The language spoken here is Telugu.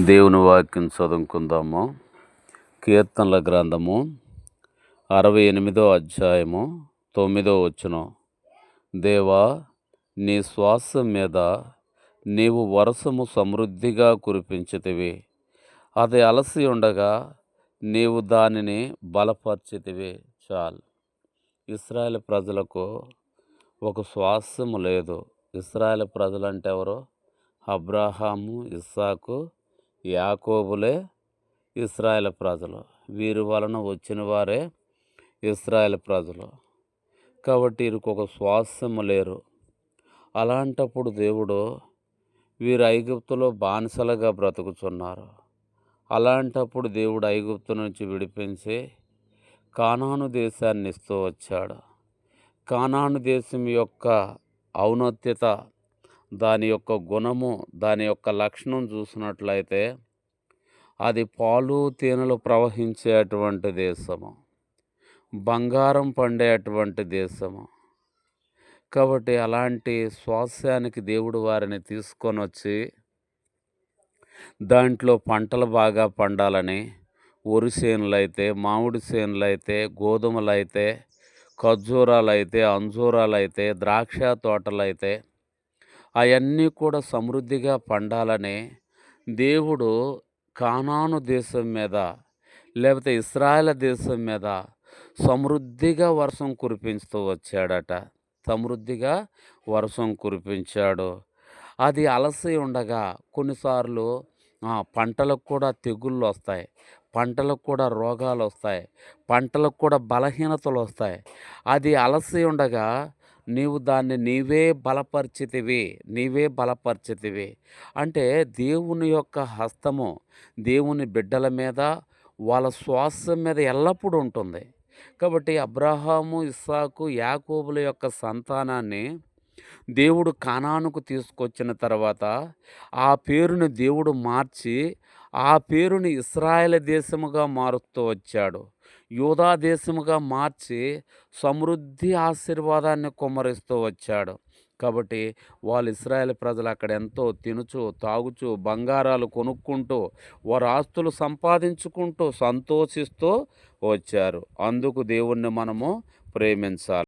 దేవుని వాక్యం చదువుకుందాము. కీర్తనల గ్రంథము 68వ అధ్యాయము 9వ వచనం. దేవా, నీ శ్వాస మీద నీవు వర్షము సమృద్ధిగా కురిపించితివి. అది అలసి ఉండగా నీవు దానిని బలపరిచితివి. చాలు. ఇశ్రాయేలు ప్రజలకు ఒక శ్వాసము లేదు. ఇశ్రాయేలు ప్రజలంటే ఎవరు? అబ్రాహాము, ఇస్సాకు, యాకోబులే ఇశ్రాయేలు ప్రజలు. వీరి వలన వచ్చిన వారే ఇశ్రాయేలు ప్రజలు. కాబట్టి వీరికి ఒక శ్వాసము లేరు. అలాంటప్పుడు దేవుడు వీరు ఐగుప్తులో బానిసలుగా బ్రతుకుతున్నారు. అలాంటప్పుడు దేవుడు ఐగుప్తు నుంచి విడిపించి కానాను దేశాన్ని ఇస్తూ వచ్చాడు. కానాను దేశం యొక్క ఔన్నత్యత, దాని యొక్క గుణము, దాని యొక్క లక్షణం చూసినట్లయితే అది పాలు తేనెలు ప్రవహించేటువంటి దేశము, బంగారం పండేటువంటి దేశము. కాబట్టి అలాంటి స్వాస్థ్యానికి దేవుడు వారిని తీసుకొని వచ్చి దాంట్లో పంటలు బాగా పండాలని వరి చేనులైతే, మామిడి చేనులైతే, గోధుమలైతే, ఖర్జూరాలైతే, అంజూరాలైతే, ద్రాక్ష తోటలైతే అవన్నీ కూడా సమృద్ధిగా పండాలని దేవుడు కానాను దేశం మీద, లేకపోతే ఇశ్రాయేలు దేశం మీద సమృద్ధిగా వర్షం కురిపిస్తూ వచ్చాడట. సమృద్ధిగా వర్షం కురిపించాడు. అది అలసి ఉండగా కొన్నిసార్లు పంటలకు కూడా తెగుళ్ళు వస్తాయి, పంటలకు కూడా రోగాలు వస్తాయి, పంటలకు కూడా బలహీనతలు వస్తాయి. అది అలసి ఉండగా నీవు దాన్ని నీవే బలపరిచితివి. అంటే దేవుని యొక్క హస్తము దేవుని బిడ్డల మీద, వాళ్ళ శ్వాస మీద ఎల్లప్పుడూ ఉంటుంది. కాబట్టి అబ్రాహాము, ఇస్సాకు, యాకోబుల యొక్క సంతానాన్ని దేవుడు కానానుకు తీసుకొచ్చిన తర్వాత ఆ పేరుని దేవుడు మార్చి ఆ పేరుని ఇశ్రాయేలు దేశముగా మారుస్తూ వచ్చాడు. యూదా దేశముగా మార్చి సమృద్ధి ఆశీర్వాదాన్ని కుమ్మరిస్తూ వచ్చాడు. కాబట్టి వాళ్ళు ఇశ్రాయేలు ప్రజలు అక్కడ ఎంతో తినుచు తాగుచు బంగారాలు కొనుక్కుంటూ వారు ఆస్తులు సంపాదించుకుంటూ సంతోషిస్తూ వచ్చారు. అందుకు దేవుణ్ణి మనము ప్రేమించాలి.